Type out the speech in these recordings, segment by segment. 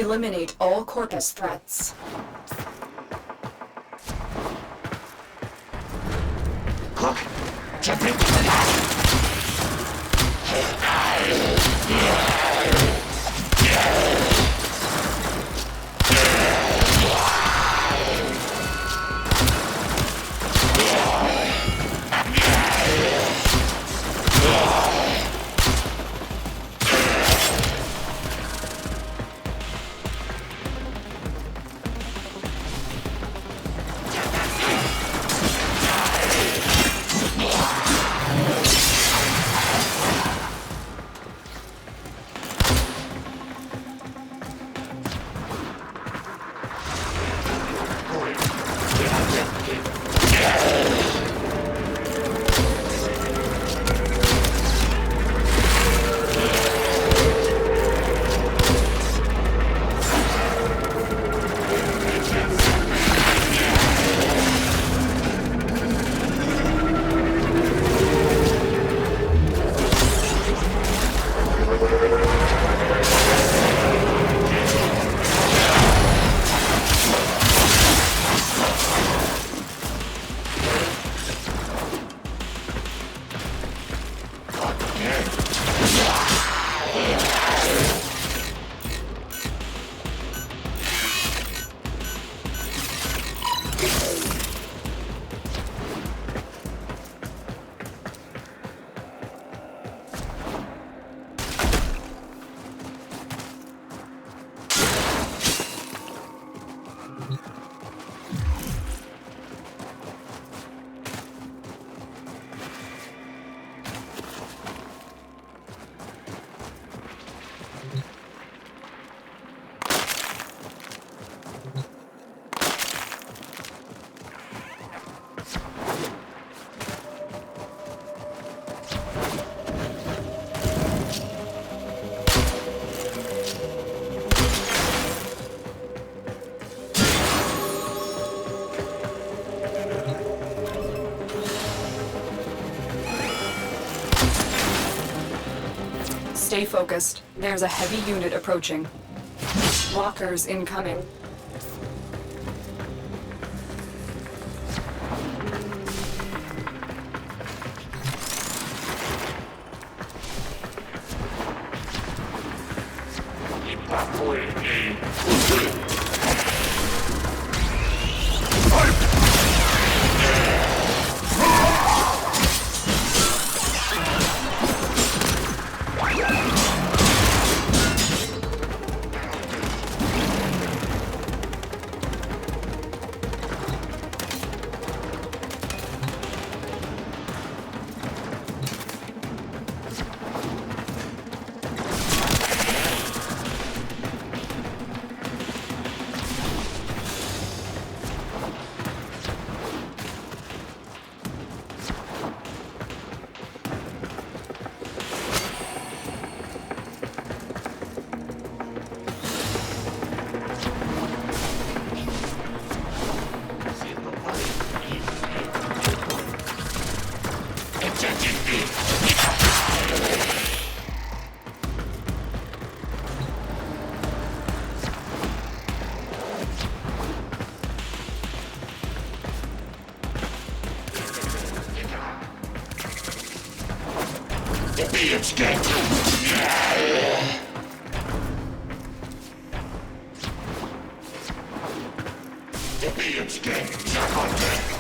Eliminate all Corpus threats. Look! Jump into the Stay focused. There's a heavy unit approaching. Walkers incoming. It's dead. The being's dead. Suck on dead.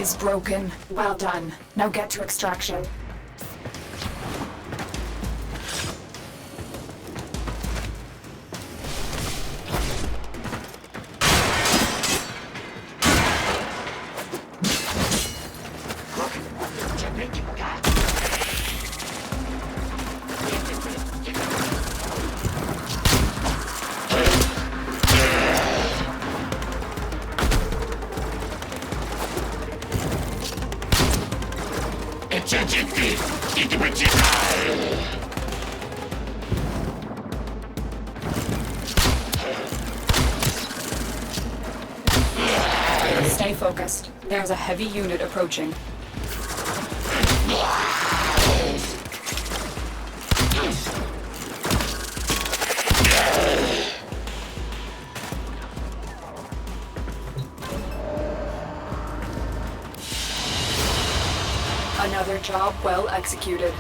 is broken. Well done. Now get to extraction. Stay focused. There's a heavy unit approaching. Another job well executed.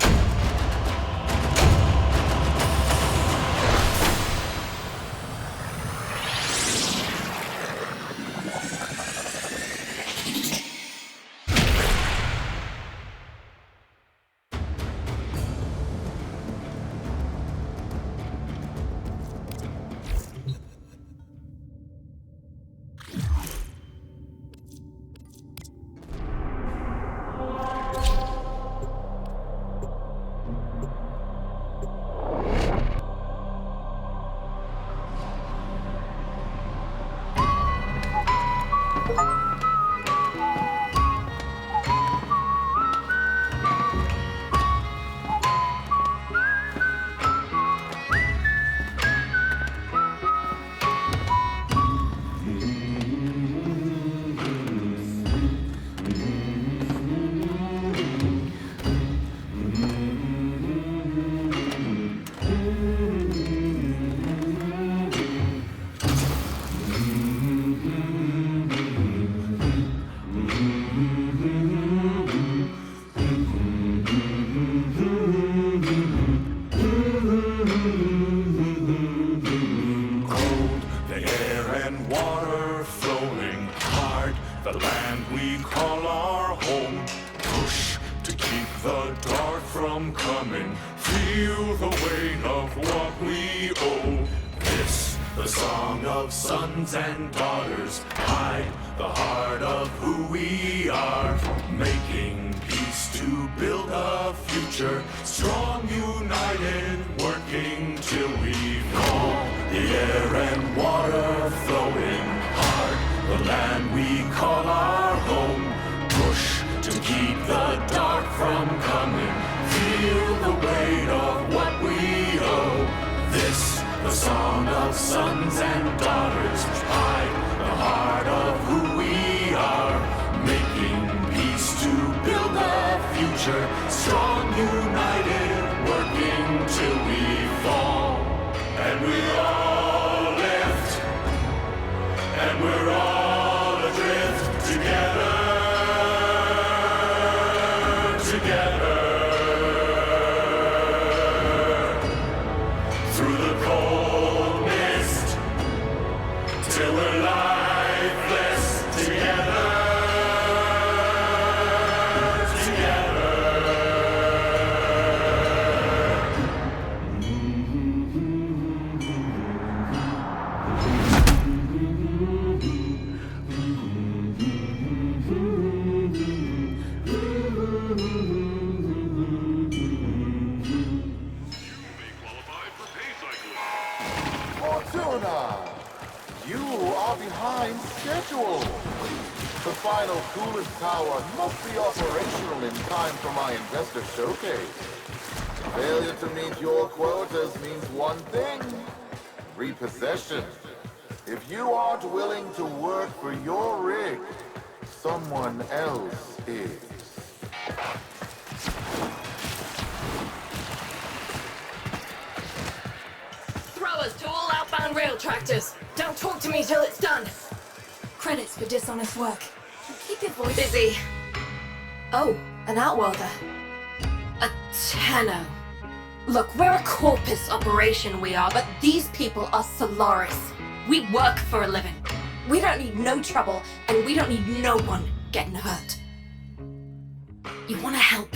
The land we call our home. Push to keep the dark from coming. Feel the weight of what we owe. This, the song of sons and daughters. Hide the heart of who we are. Making peace to build a future. Strong, united, working till we fall. The air and water flowing hard. The land we call our home. Push to keep the dark from coming. Feel the weight of what we owe. This, the song of sons and daughters. Hide the heart of who we are. Making peace to build a future. Strong, united, working till we fall. And we all lift. And we're all adrift together, through the cold mist, till we're lifeless together. Fortuna! You are behind schedule. The final coolant tower must be operational in time for my investor showcase. Failure to meet your quotas means one thing: repossession. If you aren't willing to work for your rig, someone else is. Throwers to all outbound rail tractors. Don't talk to me till it's done. Credits for dishonest work. Keep your voice busy. Oh, an outworlder. A Tenno. Look, we're a corpus operation, we are, but these people are Solaris. We work for a living. We don't need no trouble, and we don't need no one getting hurt. You wanna help?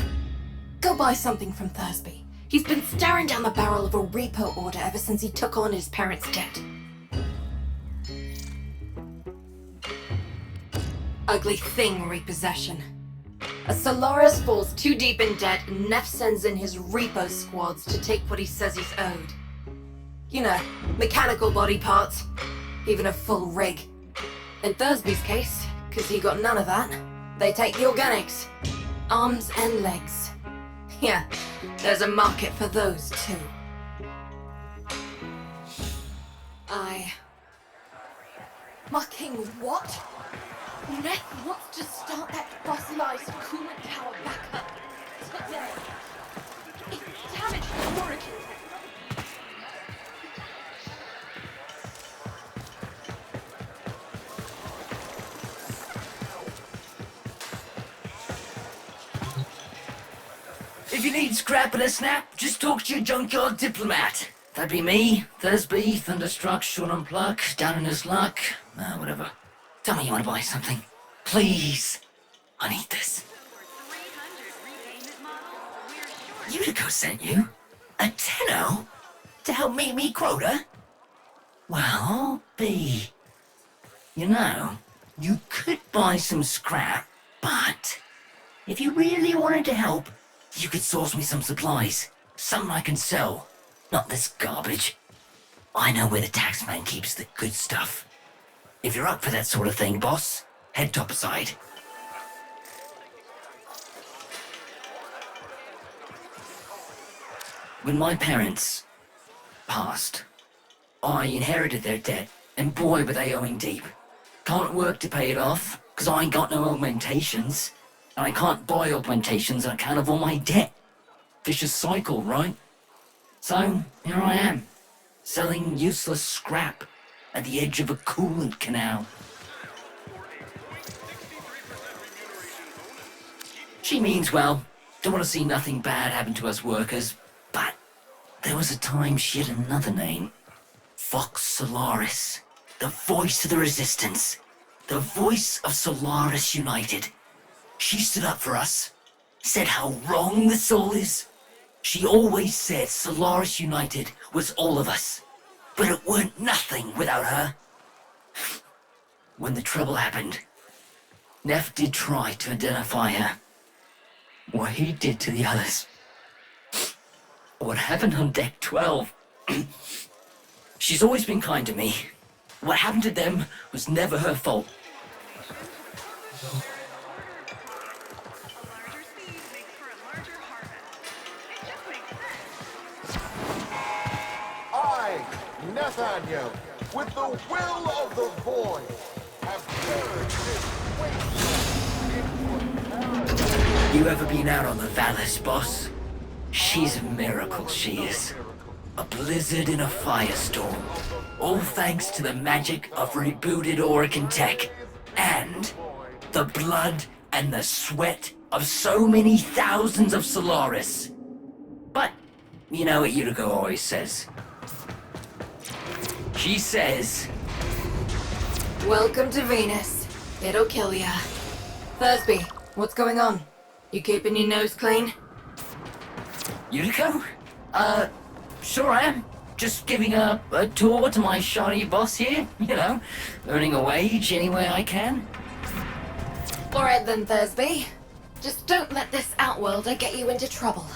Go buy something from Thursby. He's been staring down the barrel of a repo order ever since he took on his parents' debt. Ugly thing, repossession. As Solaris falls too deep in debt, Neff sends in his repo squads to take what he says he's owed. You know, mechanical body parts, even a full rig. In Thursby's case, because he got none of that, they take the organics. Arms and legs. Yeah, there's a market for those too. Fucking what? Neff wants to start that fossilized coolant tower back up today. It's damaged the Oregon. If you need scrap and a snap, just talk to your junkyard diplomat. That'd be me, Thursby, Thunderstruck, Sean and Pluck, down in his luck, whatever. Tell me you want to buy something. Please. I need this. Utico sent you? A tenno? To help meet me quota? Well, B. You know, you could buy some scrap, but if you really wanted to help, you could source me some supplies. Something I can sell. Not this garbage. I know where the taxman keeps the good stuff. If you're up for that sort of thing, boss, head topside. When my parents passed, I inherited their debt, and boy were they owing deep. Can't work to pay it off, 'cause I ain't got no augmentations. And I can't buy augmentations on account of all my debt. Vicious cycle, right? So, here I am, selling useless scrap at the edge of a coolant canal. She means well, don't want to see nothing bad happen to us workers, but there was a time she had another name. Fox Solaris, the voice of the resistance, the voice of Solaris United. She stood up for us, said how wrong this all is. She always said Solaris United was all of us, but it weren't nothing without her. When the trouble happened, Neff did try to identify her. What he did to the others. What happened on Deck 12. She's always been kind to me. What happened to them was never her fault. Nathaniel, with the will of the void, have turned this wasteland. You ever been out on the Valis, boss? She's a miracle, she is. A blizzard in a firestorm. All thanks to the magic of rebooted Oregon tech. And the blood and the sweat of so many thousands of Solaris. But, you know what Utico always says. She says, Welcome to Venus. It'll kill ya. Thursby, what's going on? You keeping your nose clean? Utico? Sure am. Just giving a tour to my shoddy boss here, you know, earning a wage any way I can. Alright then, Thursby. Just don't let this outworlder get you into trouble.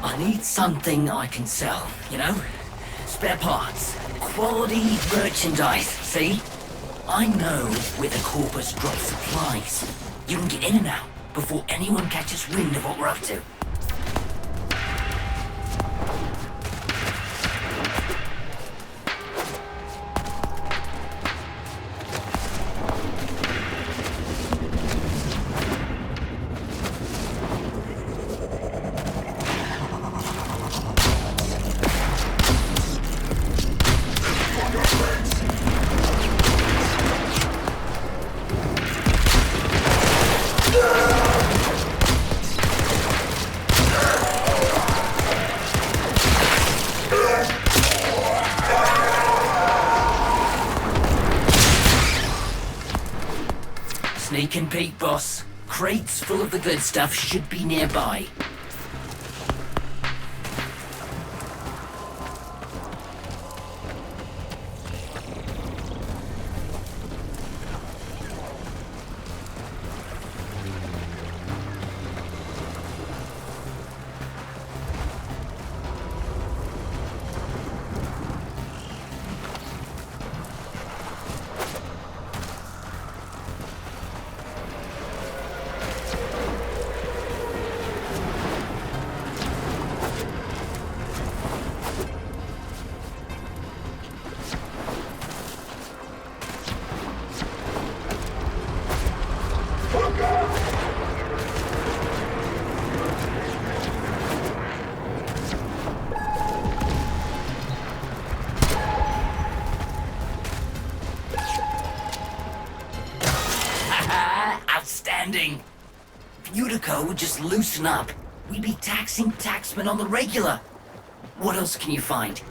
I need something I can sell, you know? Spare parts, quality merchandise, see? I know where the Corpus drops supplies. You can get in and out before anyone catches wind of what we're up to. Sneak and peek, boss. Crates full of the good stuff should be nearby. Outstanding! If Utica would just loosen up, we'd be taxing taxmen on the regular. What else can you find?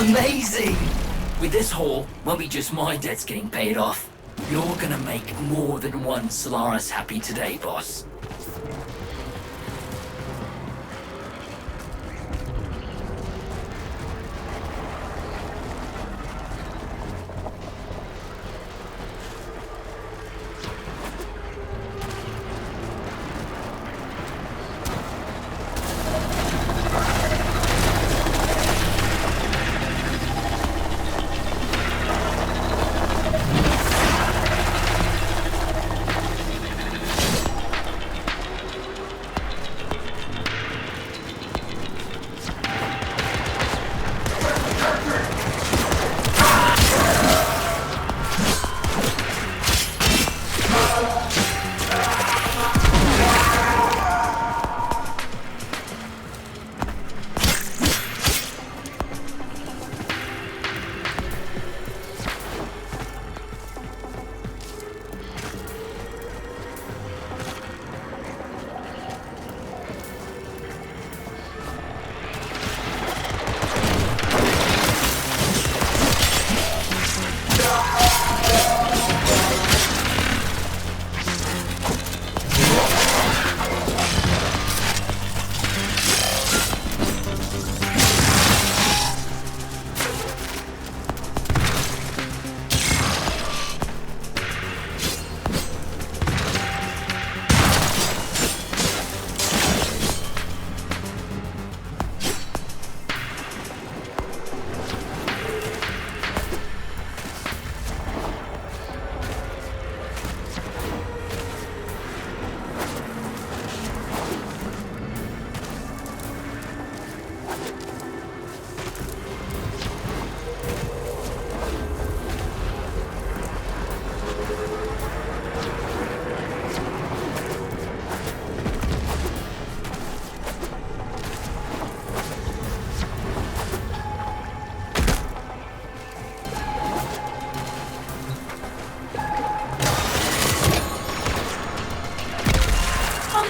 Amazing! With this haul, won't be just my debts getting paid off. You're gonna make more than one Solaris happy today, boss.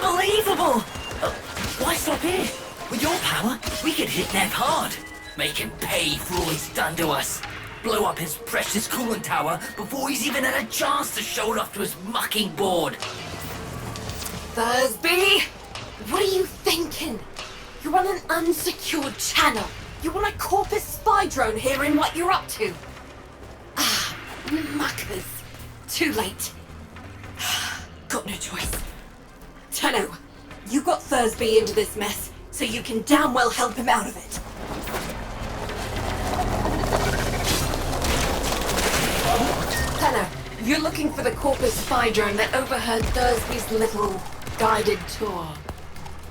Unbelievable! Why stop here? With your power, we could hit Nev hard. Make him pay for all he's done to us. Blow up his precious coolant tower before he's even had a chance to show it off to his mucking board. Thursby! What are you thinking? You're on an unsecured channel. You want a corpus spy drone hearing what you're up to. Ah, muckers. Too late. Got no choice. Tenno, you got Thursby into this mess, so you can damn well help him out of it. Tenno, you're looking for the corpus spy drone that overheard Thursby's little guided tour.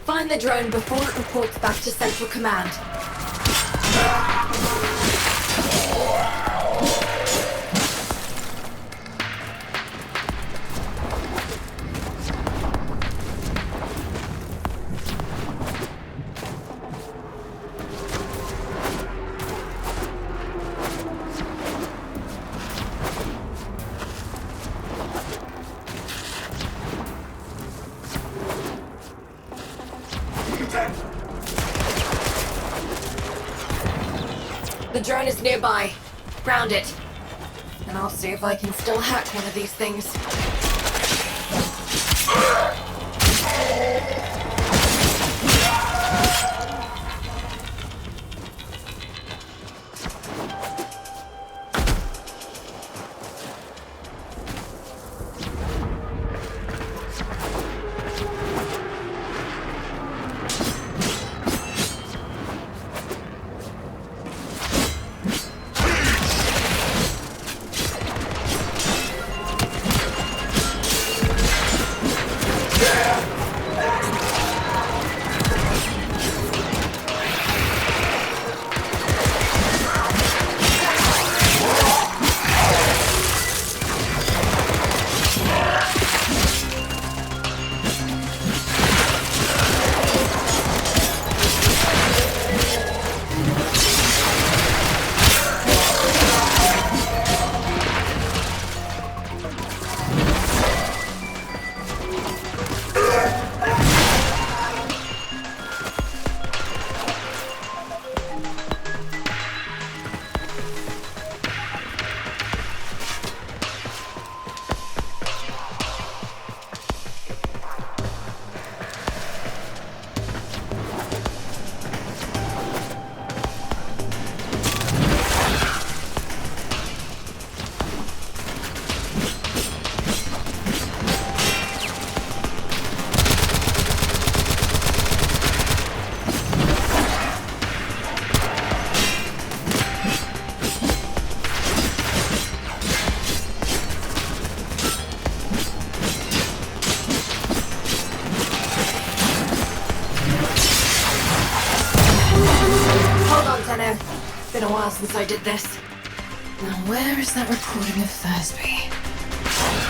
Find the drone before it reports back to Central Command. The drone is nearby. Ground it. And I'll see if I can still hack one of these things. Been a while since I did this. Now where is that recording of Thursby?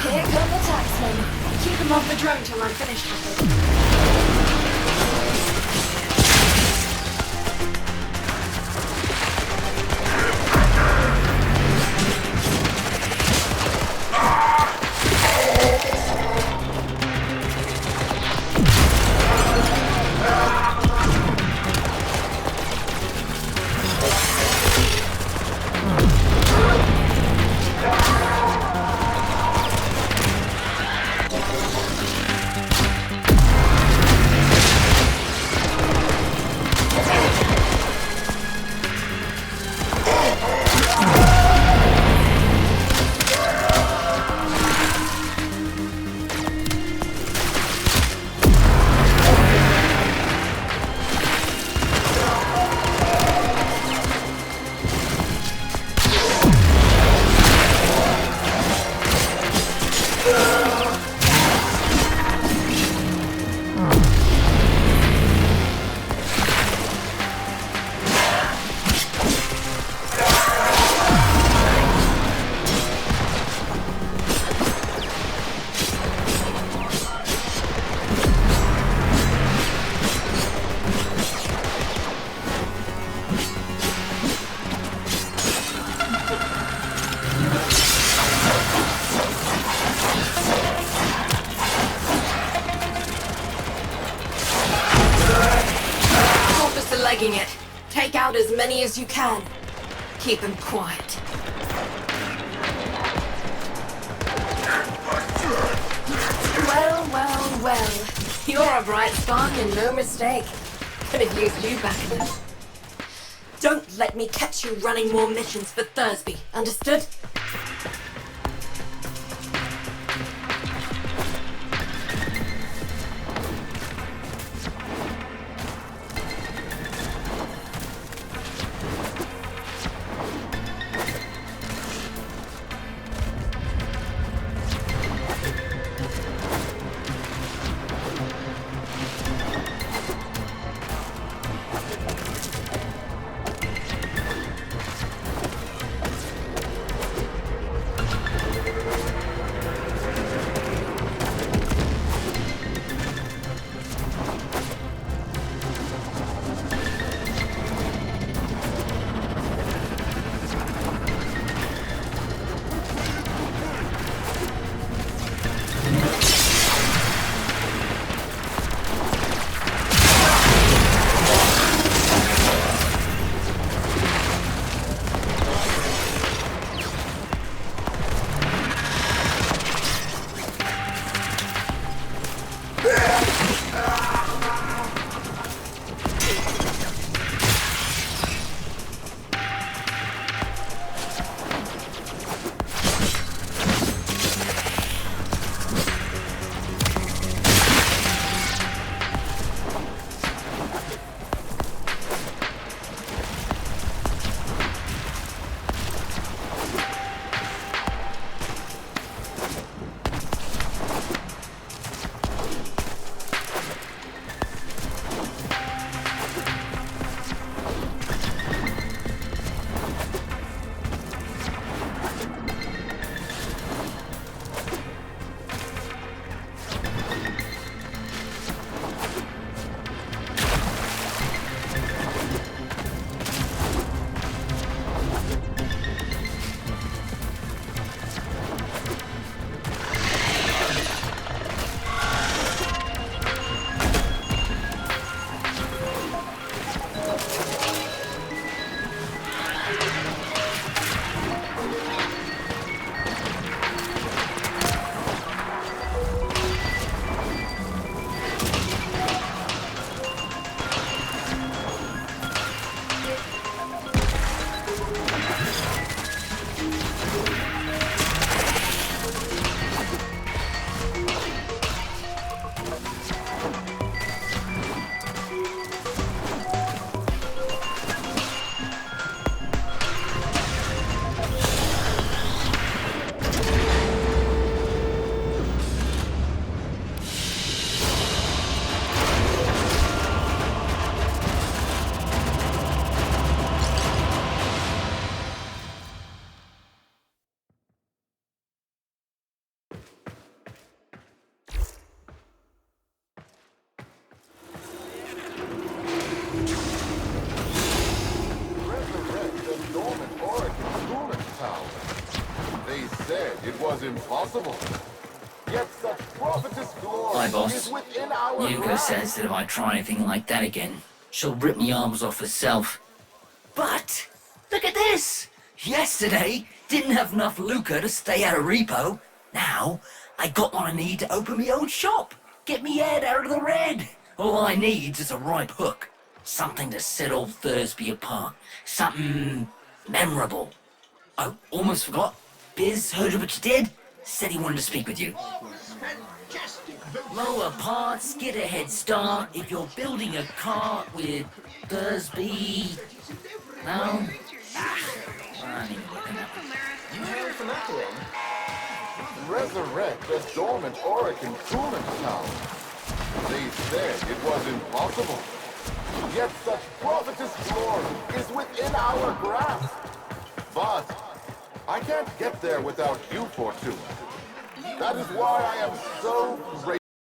Here come the taxmen. Keep them off the drone till I'm finished with it. Legging it. Take out as many as you can. Keep them quiet. Well. You're a bright spark and no mistake. Could have used you back then. Don't let me catch you running more missions for Thursby, understood? impossible. Yet such prophetess glory Hi, boss. is within our Yuko grasp. says that if I try anything like that again, she'll rip me arms off herself. But, look at this! Yesterday, didn't have enough lucre to stay at a repo. Now, I got what I need to open my own shop. Get me head out of the red. All I need is a ripe hook. Something to set old Thursby apart. Something memorable. Oh, almost forgot. Biz heard of what you did. Said he wanted to speak with you. Lower parts, get a head start. If you're building a cart with Thursby... No? I need to look him up. You hailed from Acheron? Resurrect a dormant Orican coolant tower. They said it was impossible. Yet such prophetess glory is within our grasp. But I can't get there without you, Fortuna. That is why I am so grateful.